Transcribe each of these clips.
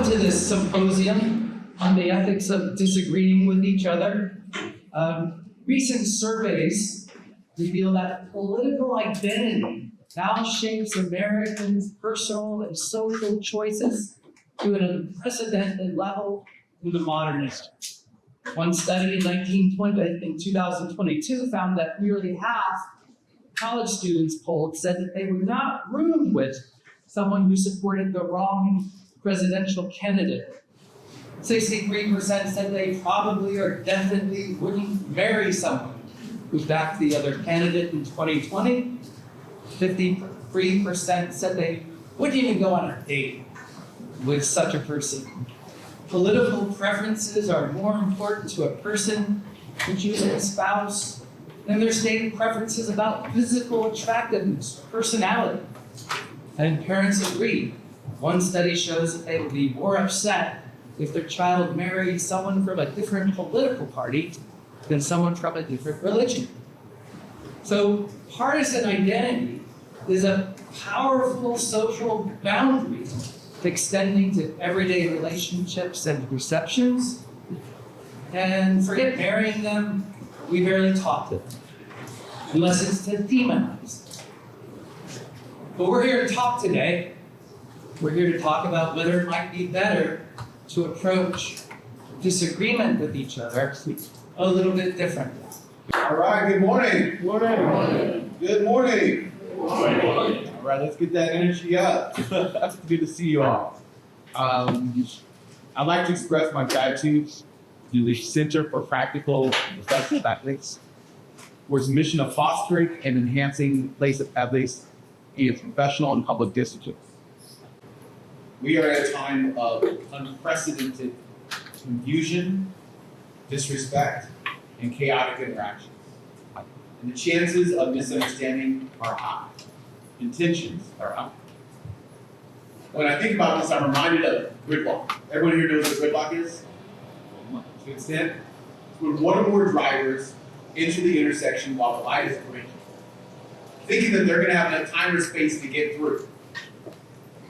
Welcome to this symposium on the ethics of disagreeing with each other. Recent surveys reveal that political identity now shapes Americans' personal and social choices to an unprecedented level in the modern age. One study in 2022 found that nearly half college students polled said that they would not room with someone who supported the wrong presidential candidate. 63% said they probably or definitely wouldn't marry someone who backed the other candidate in 2020. 53% said they wouldn't even go on a date with such a person. Political preferences are more important to a person who chooses a spouse than their stated preferences about physical attractiveness, personality. And parents agree. One study shows that they would be more upset if their child married someone from a different political party than someone from a different religion. So partisan identity is a powerful social boundary extending to everyday relationships and perceptions. And forget marrying them, we barely talk to them, unless it's to demonize. But we're here to talk today. We're here to talk about whether it might be better to approach disagreement with each other a little bit differently. All right, good morning. Good morning. Good morning. Good morning. All right, let's get that energy up. Good to see you all. I'd like to express my gratitude to the Center for Practical Effective Ethics for its mission of fostering and enhancing place of ethics in professional and public discipline. We are at a time of unprecedented confusion, disrespect, and chaotic interactions. And the chances of misunderstanding are high. Intentions are high. When I think about this, I'm reminded of gridlock. Everyone here knows what gridlock is? To an extent, it's when one or more drivers enter the intersection while the light is green, thinking that they're going to have enough time or space to get through.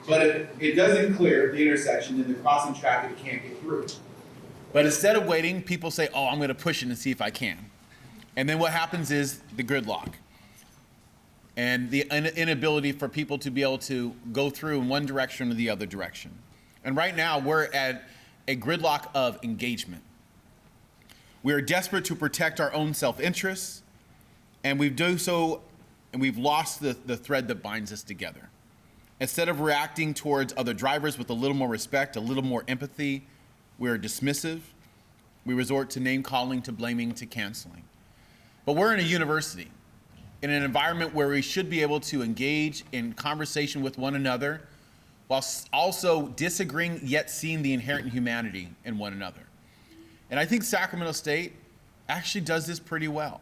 But if it doesn't clear the intersection, then the crossing traffic can't get through. But instead of waiting, people say, oh, I'm going to push it and see if I can. And then what happens is the gridlock and the inability for people to be able to go through in one direction or the other direction. And right now, we're at a gridlock of engagement. We are desperate to protect our own self-interests, and we do so, and we've lost the thread that binds us together. Instead of reacting towards other drivers with a little more respect, a little more empathy, we're dismissive. We resort to name-calling, to blaming, to canceling. But we're in a university, in an environment where we should be able to engage in conversation with one another while also disagreeing yet seeing the inherent humanity in one another. And I think Sacramento State actually does this pretty well.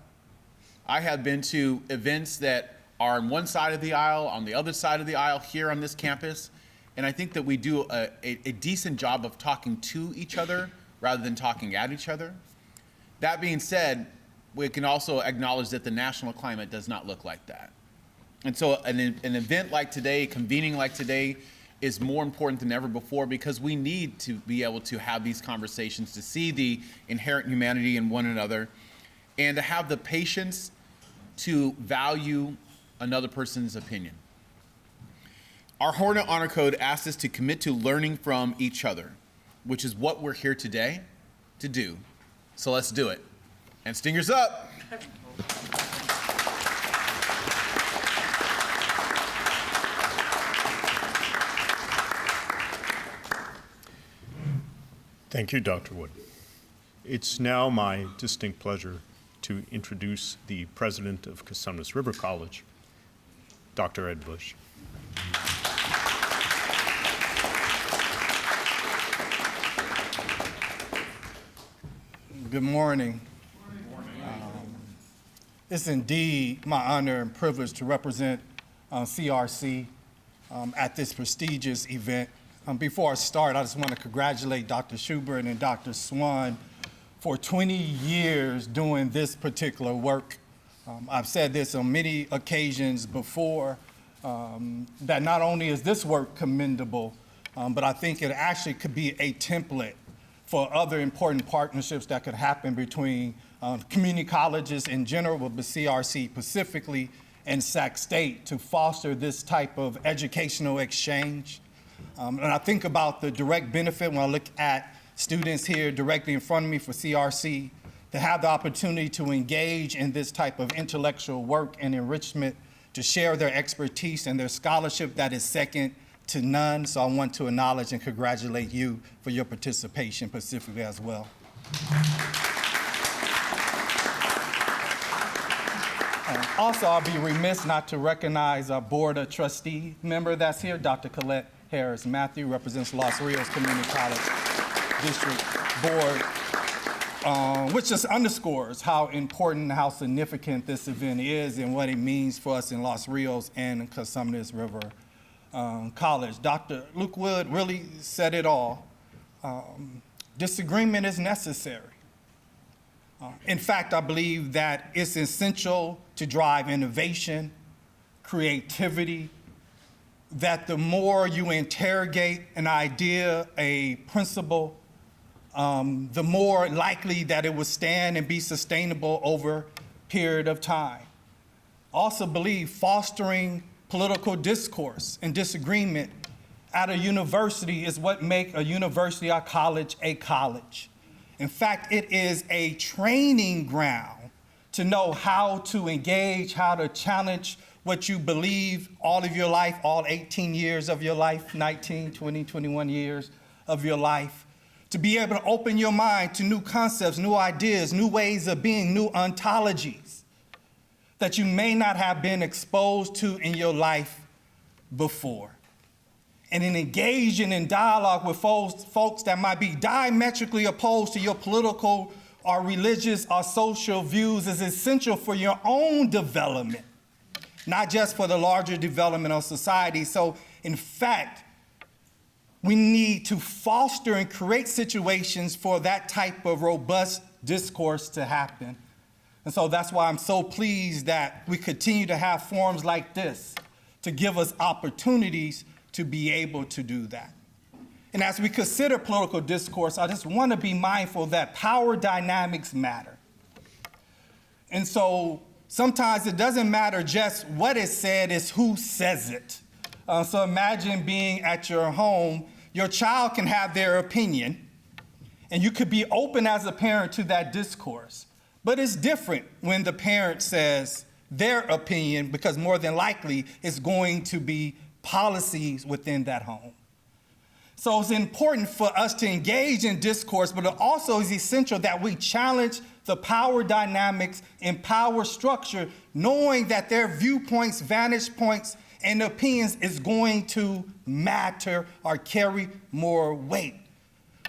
I have been to events that are on one side of the aisle, on the other side of the aisle here on this campus, and I think that we do a decent job of talking to each other rather than talking at each other. That being said, we can also acknowledge that the national climate does not look like that. And so an event like today, convening like today, is more important than ever before because we need to be able to have these conversations, to see the inherent humanity in one another, and to have the patience to value another person's opinion. Our Hornet Honor Code asks us to commit to learning from each other, which is what we're here today to do. So let's do it. And stingers up. Thank you, Dr. Wood. It's now my distinct pleasure to introduce the president of Cosumnes River College, Dr. Ed Bush. Good morning. It's indeed my honor and privilege to represent CRC at this prestigious event. Before I start, I just want to congratulate Dr. Schubert and Dr. Swan for 20 years doing this particular work. I've said this on many occasions before, that not only is this work commendable, but I think it actually could be a template for other important partnerships that could happen between community colleges in general, but CRC specifically, and Sac State to foster this type of educational exchange. And I think about the direct benefit when I look at students here directly in front of me for CRC, to have the opportunity to engage in this type of intellectual work and enrichment, to share their expertise and their scholarship that is second to none. So I want to acknowledge and congratulate you for your participation specifically as well. Also, I'll be remiss not to recognize our Board of Trustee member that's here, Dr. Colette Harris-Matthew, represents Los Rios Community College District Board, which just underscores how important, how significant this event is and what it means for us in Los Rios and Cosumnes River College. Dr. Luke Wood really said it all. Disagreement is necessary. In fact, I believe that it's essential to drive innovation, creativity, that the more you interrogate an idea, a principle, the more likely that it will stand and be sustainable over a period of time. Also believe fostering political discourse and disagreement at a university is what makes a university or college a college. In fact, it is a training ground to know how to engage, how to challenge what you believe all of your life, all 18 years of your life, 19, 20, 21 years of your life, to be able to open your mind to new concepts, new ideas, new ways of being, new ontologies that you may not have been exposed to in your life before. And in engaging in dialogue with folks that might be diametrically opposed to your political or religious or social views is essential for your own development, not just for the larger development of society. So, in fact, we need to foster and create situations for that type of robust discourse to happen. And so that's why I'm so pleased that we continue to have forums like this to give us opportunities to be able to do that. And as we consider political discourse, I just want to be mindful that power dynamics matter. And so sometimes it doesn't matter just what is said, it's who says it. So imagine being at your home, your child can have their opinion, and you could be open as a parent to that discourse. But it's different when the parent says their opinion, because more than likely it's going to be policies within that home. So it's important for us to engage in discourse, but it also is essential that we challenge the power dynamics and power structure, knowing that their viewpoints, vantage points, and opinions is going to matter or carry more weight.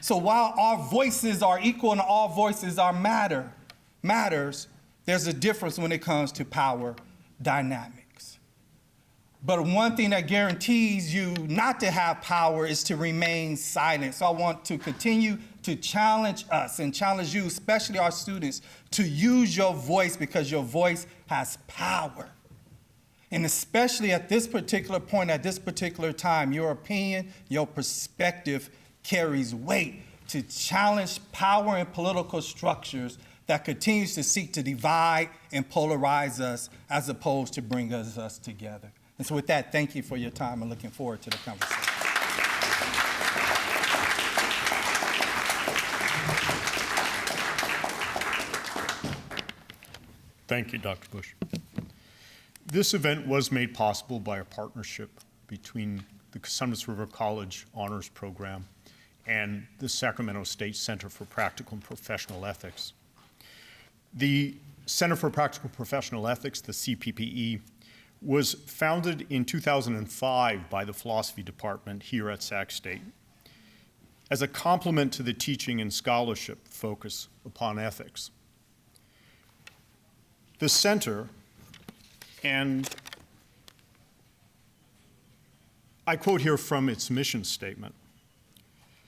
So while our voices are equal and all voices are matters, there's a difference when it comes to power dynamics. But one thing that guarantees you not to have power is to remain silent. So I want to continue to challenge us and challenge you, especially our students, to use your voice because your voice has power. And especially at this particular point, at this particular time, your opinion, your perspective carries weight to challenge power and political structures that continues to seek to divide and polarize us as opposed to bring us together. And so with that, thank you for your time and looking forward to the conversation. Thank you, Dr. Bush. This event was made possible by a partnership between the Cosumnes River College Honors Program and the Sacramento State Center for Practical and Professional Ethics. The Center for Practical Professional Ethics, the CPPE, was founded in 2005 by the philosophy department here at Sac State as a complement to the teaching and scholarship focus upon ethics. The center, and I quote here from its mission statement,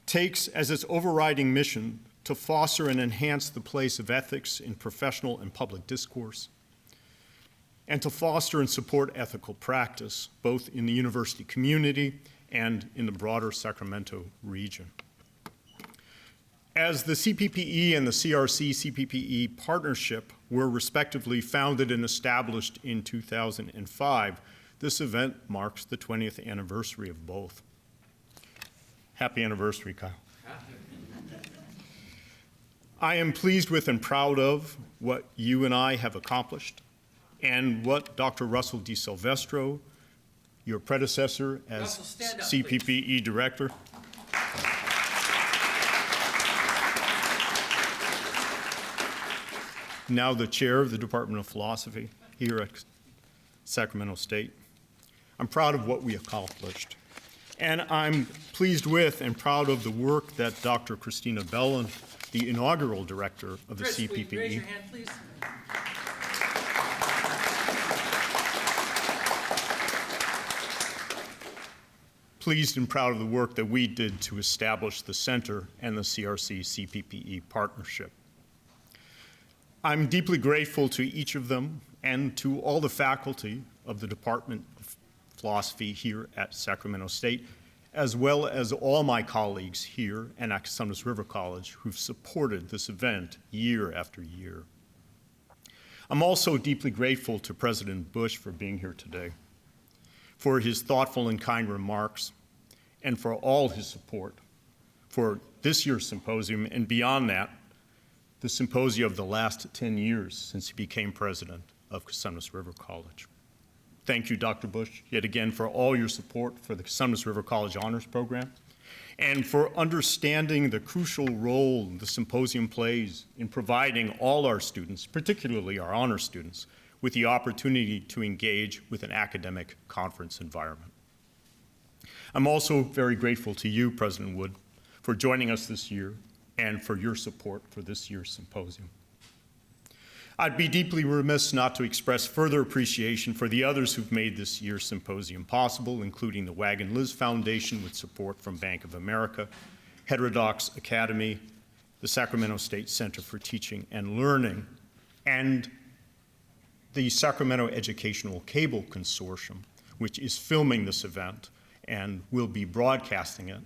takes as its overriding mission to foster and enhance the place of ethics in professional and public discourse, and to foster and support ethical practice, both in the university community and in the broader Sacramento region. As the CPPE and the CRC-CPPE partnership were respectively founded and established in 2005, this event marks the 20th anniversary of both. Happy anniversary, Kyle. I am pleased with and proud of what you and I have accomplished and what Dr. Russell DiSilvestro, your predecessor as Russell, stand up, CPPE director, now the chair of the Department of Philosophy here at Sacramento State. I'm proud of what we accomplished. And I'm pleased with and proud of the work that Dr. Christina Bellin, the inaugural director of the Chris, will you CPPE. raise your hand, please? Pleased and proud of the work that we did to establish the center and the CRC-CPPE partnership. I'm deeply grateful to each of them and to all the faculty of the Department of Philosophy here at Sacramento State, as well as all my colleagues here and at Cosumnes River College who've supported this event year after year. I'm also deeply grateful to President Bush for being here today, for his thoughtful and kind remarks, and for all his support for this year's symposium and beyond that, the symposia of the last 10 years since he became president of Cosumnes River College. Thank you, Dr. Bush, yet again for all your support for the Cosumnes River College Honors Program and for understanding the crucial role the symposium plays in providing all our students, particularly our honor students, with the opportunity to engage with an academic conference environment. I'm also very grateful to you, President Wood, for joining us this year and for your support for this year's symposium. I'd be deeply remiss not to express further appreciation for the others who've made this year's symposium possible, including the Wagon Liz Foundation with support from Bank of America, Heterodox Academy, the Sacramento State Center for Teaching and Learning, and the Sacramento Educational Cable Consortium, which is filming this event and will be broadcasting it,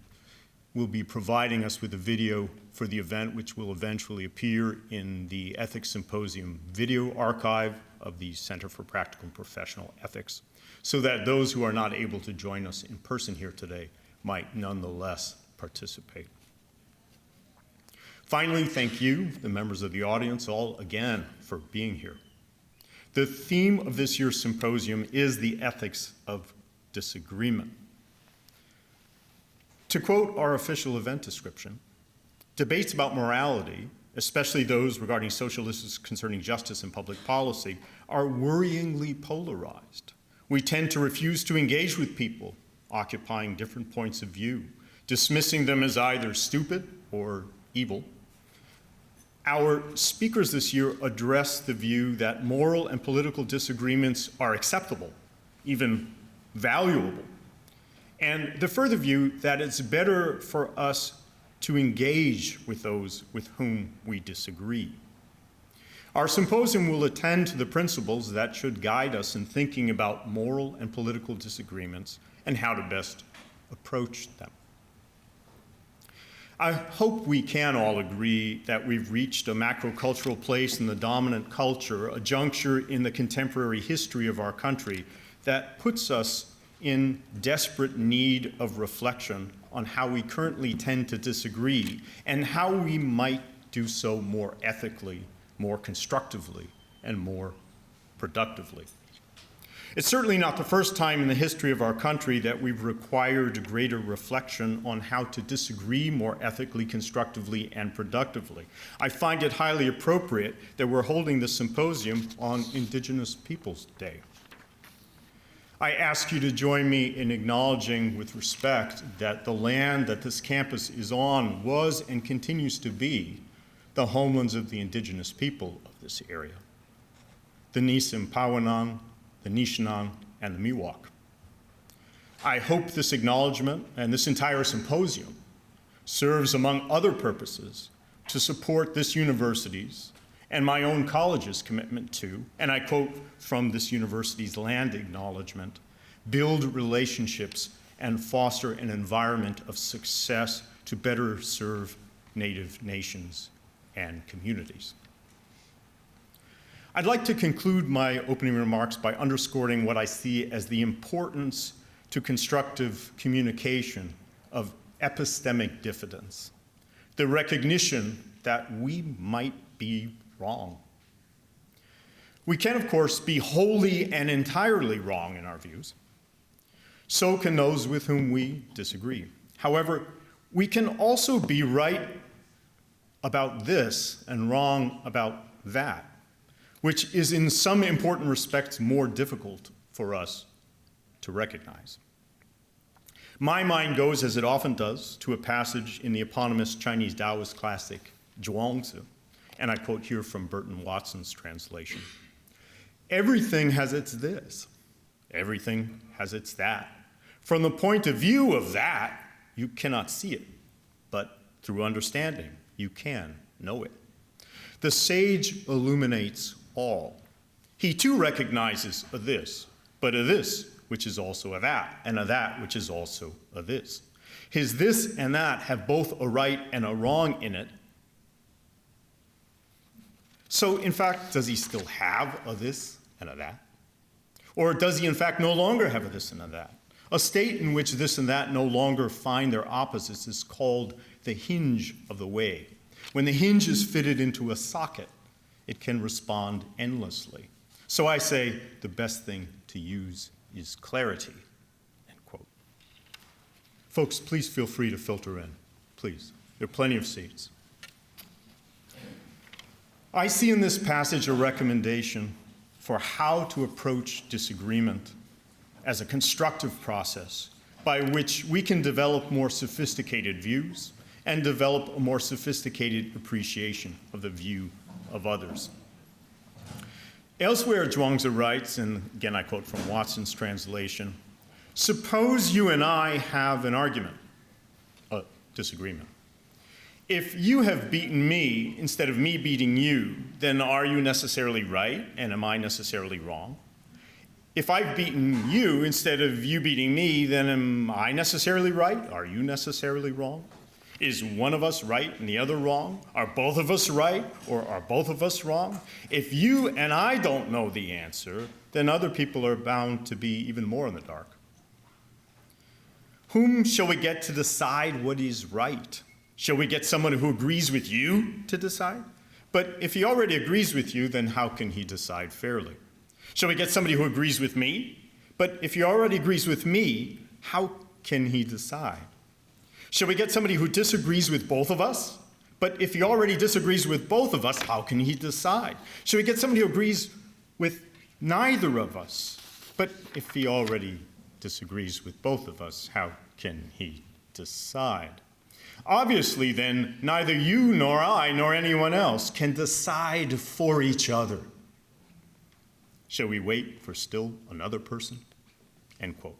will be providing us with a video for the event, which will eventually appear in the Ethics Symposium video archive of the Center for Practical and Professional Ethics, so that those who are not able to join us in person here today might nonetheless participate. Finally, thank you, the members of the audience, all again for being here. The theme of this year's symposium is the ethics of disagreement. To quote our official event description, debates about morality, especially those regarding social issues concerning justice and public policy, are worryingly polarized. We tend to refuse to engage with people occupying different points of view, dismissing them as either stupid or evil. Our speakers this year address the view that moral and political disagreements are acceptable, even valuable, and the further view that it's better for us to engage with those with whom we disagree. Our symposium will attend to the principles that should guide us in thinking about moral and political disagreements and how to best approach them. I hope we can all agree that we've reached a macrocultural place in the dominant culture, a juncture in the contemporary history of our country that puts us in desperate need of reflection on how we currently tend to disagree and how we might do so more ethically, more constructively, and more productively. It's certainly not the first time in the history of our country that we've required greater reflection on how to disagree more ethically, constructively, and productively. I find it highly appropriate that we're holding this symposium on Indigenous Peoples Day. I ask you to join me in acknowledging with respect that the land that this campus is on was and continues to be the homelands of the indigenous people of this area, the Nisim-Pawanan, the Nishinan, and the Miwok. I hope this acknowledgement and this entire symposium serves, among other purposes, to support this university's and my own college's commitment to, and I quote from this university's land acknowledgement, build relationships and foster an environment of success to better serve Native nations and communities. I'd like to conclude my opening remarks by underscoring what I see as the importance to constructive communication of epistemic diffidence, the recognition that we might be wrong. We can, of course, be wholly and entirely wrong in our views. So can those with whom we disagree. However, we can also be right about this and wrong about that, which is in some important respects more difficult for us to recognize. My mind goes, as it often does, to a passage in the eponymous Chinese Taoist classic, Zhuangzi, and I quote here from Burton Watson's translation. Everything has its this, everything has its that. From the point of view of that, you cannot see it, but through understanding, you can know it. The sage illuminates all. He too recognizes a this, but a this which is also a that, and a that which is also a this. His this and that have both a right and a wrong in it. So, in fact, does he still have a this and a that? Or does he, in fact, no longer have a this and a that? A state in which this and that no longer find their opposites is called the hinge of the way. When the hinge is fitted into a socket, it can respond endlessly. So I say the best thing to use is clarity, end quote. Folks, please feel free to filter in, please. There are plenty of seats. I see in this passage a recommendation for how to approach disagreement as a constructive process by which we can develop more sophisticated views and develop a more sophisticated appreciation of the view of others. Elsewhere, Zhuangzi writes, and again I quote from Watson's translation, suppose you and I have an argument, a disagreement. If you have beaten me instead of me beating you, then are you necessarily right and am I necessarily wrong? If I've beaten you instead of you beating me, then am I necessarily right? Are you necessarily wrong? Is one of us right and the other wrong? Are both of us right or are both of us wrong? If you and I don't know the answer, then other people are bound to be even more in the dark. Whom shall we get to decide what is right? Shall we get someone who agrees with you to decide? But if he already agrees with you, then how can he decide fairly? Shall we get somebody who agrees with me? But if he already agrees with me, how can he decide? Shall we get somebody who disagrees with both of us? But if he already disagrees with both of us, how can he decide? Shall we get somebody who agrees with neither of us? But if he already disagrees with both of us, how can he decide? Obviously, then, neither you nor I nor anyone else can decide for each other. Shall we wait for still another person? End quote.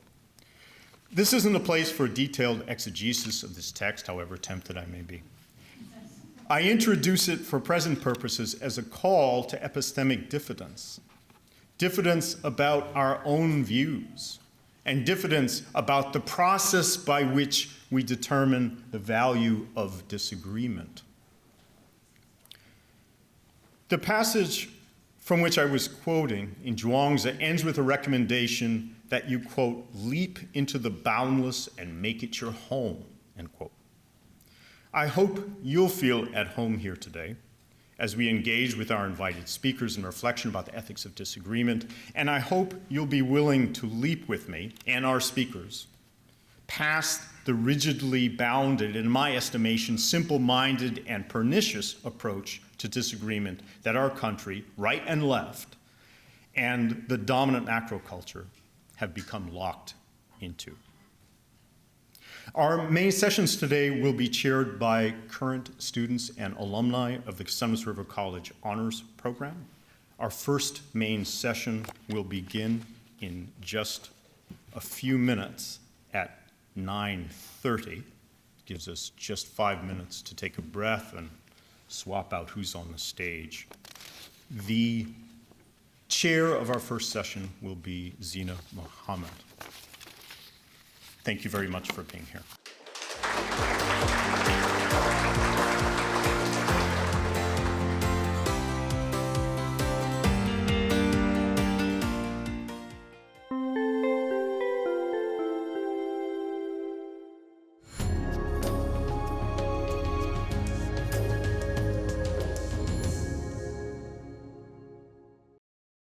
This isn't a place for a detailed exegesis of this text, however tempted I may be. I introduce it for present purposes as a call to epistemic diffidence, diffidence about our own views, and diffidence about the process by which we determine the value of disagreement. The passage from which I was quoting in Zhuangzi ends with a recommendation that you, quote, leap into the boundless and make it your home, end quote. I hope you'll feel at home here today as we engage with our invited speakers in reflection about the ethics of disagreement, and I hope you'll be willing to leap with me and our speakers past the rigidly bounded, in my estimation, simple-minded and pernicious approach to disagreement that our country, right and left, and the dominant macro culture have become locked into. Our main sessions today will be chaired by current students and alumni of the Cosumnes River College Honors Program. Our first main session will begin in just a few minutes at 9:30. Gives us just 5 minutes to take a breath and swap out who's on the stage. The chair of our first session will be Zina Mohammed. Thank you very much for being here.